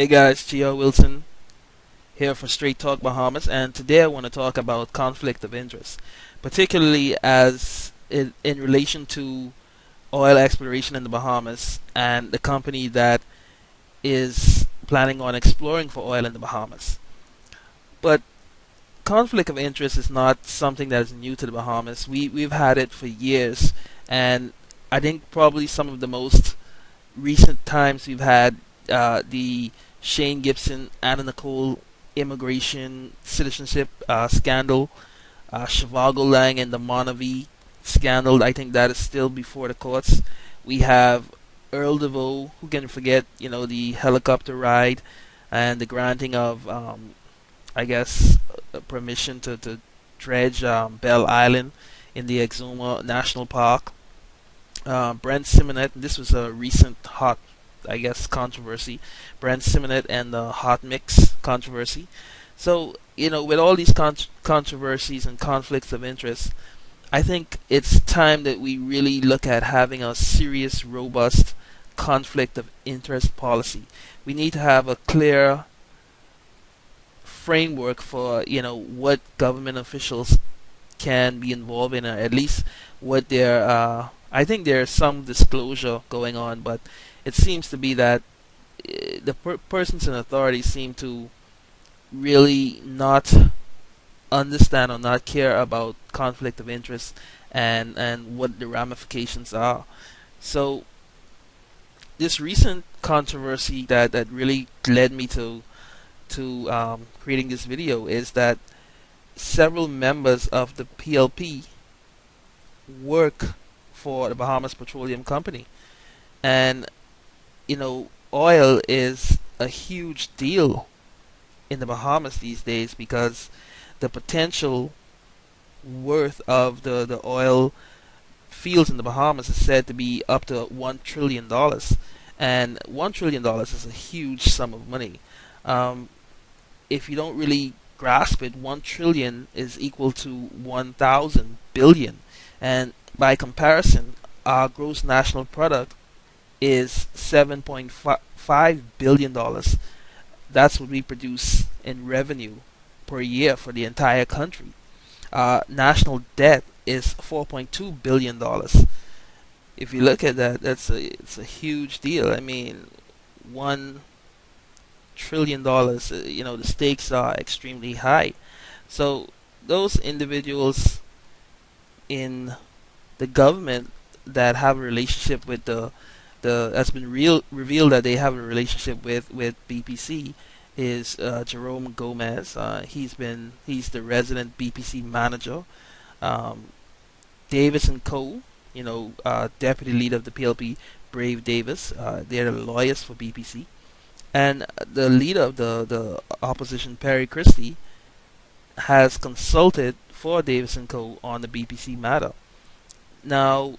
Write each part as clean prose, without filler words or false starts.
Hey guys, Gio Wilson here for Straight Talk Bahamas, and today I want to talk about conflict of interest, particularly as in relation to oil exploration in the Bahamas and the company that is planning on exploring for oil in the Bahamas. But conflict of interest is not something that is new to the Bahamas. We've had it for years, and I think probably some of the most recent times we've had the Shane Gibson, Anna Nicole immigration citizenship scandal, Shivago Lang and the Monavi scandal. I think that is still before the courts. We have Earl DeVoe, who can forget, the helicopter ride and the granting of, I guess, permission to dredge Bell Island in the Exuma National Park. Brent Simonet, this was a recent hot, I guess, controversy. Brent Simonet and the hot mix controversy. So, with all these controversies and conflicts of interest, I think it's time that we really look at having a serious, robust conflict of interest policy. We need to have a clear framework for, what government officials can be involved in, or at least what their I think there's some disclosure going on, but it seems to be that the persons in authority seem to really not understand or not care about conflict of interest and what the ramifications are. So this recent controversy that really led me to creating this video is that several members of the PLP work for the Bahamas Petroleum Company, and oil is a huge deal in the Bahamas these days because the potential worth of the oil fields in the Bahamas is said to be up to $1 trillion, and $1 trillion is a huge sum of money. If you don't really grasp it, 1 trillion is equal to 1,000 billion, and by comparison, our gross national product is $7.5 billion. That's what we produce in revenue per year for the entire country. National debt is $4.2 billion. If you look at that, it's a huge deal. I mean, $1 trillion. The stakes are extremely high. So those individuals in the government that have a relationship with the that's been revealed that they have a relationship with BPC is Jerome Gomez. He's the resident BPC manager. Davis and Co. Deputy leader of the PLP, Brave Davis. They're the lawyers for BPC, and the leader of the opposition, Perry Christie, has consulted for Davis and Co. on the BPC matter. Now,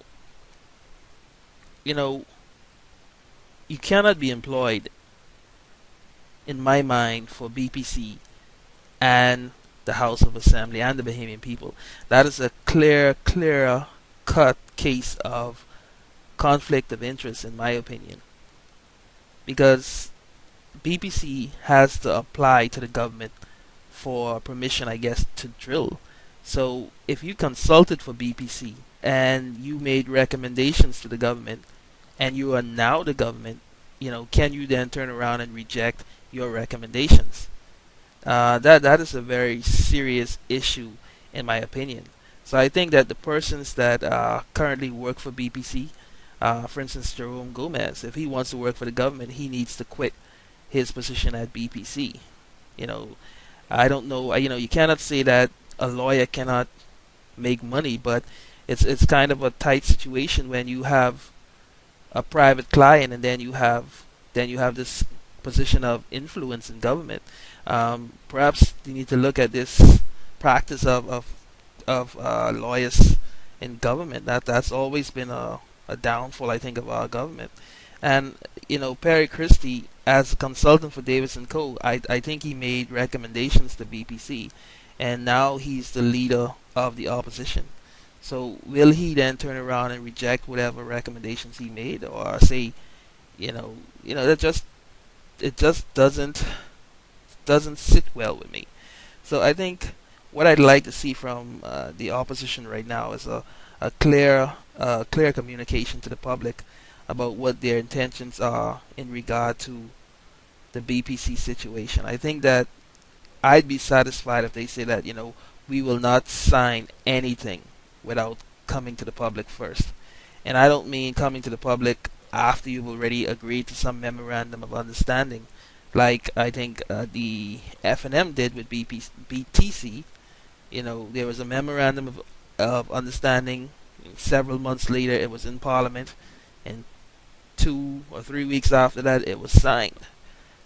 you cannot be employed, in my mind, for BPC and the House of Assembly and the Bahamian people. That is a clear cut case of conflict of interest, in my opinion, because BPC has to apply to the government for permission, I guess, to drill. So if you consulted for BPC and you made recommendations to the government and you are now the government, can you then turn around and reject your recommendations? That is a very serious issue, in my opinion. So I think that the persons that currently work for BPC, for instance, Jerome Gomez, if he wants to work for the government, he needs to quit his position at BPC. I don't know. You cannot say that a lawyer cannot make money, but it's kind of a tight situation when you have a private client and then you have this position of influence in government. Perhaps you need to look at this practice of lawyers in government. That's always been a downfall, I think, of our government. And Perry Christie, as a consultant for Davis and Co., I think he made recommendations to BPC, and now he's the leader of the opposition. So will he then turn around and reject whatever recommendations he made, or say, that just it just doesn't sit well with me. So I think what I'd like to see from the opposition right now is a clear communication to the public about what their intentions are in regard to the BPC situation. I think that I'd be satisfied if they say that, we will not sign anything without coming to the public first. And I don't mean coming to the public after you've already agreed to some memorandum of understanding, like I think the F&M did with BTC. There was a memorandum of understanding. Several months later, it was in Parliament, and 2 or 3 weeks after that, it was signed.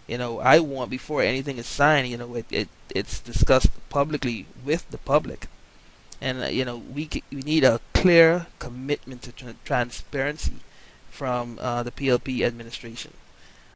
I want, before anything is signed, it's discussed publicly with the public, and we need a clear commitment to transparency from the PLP administration.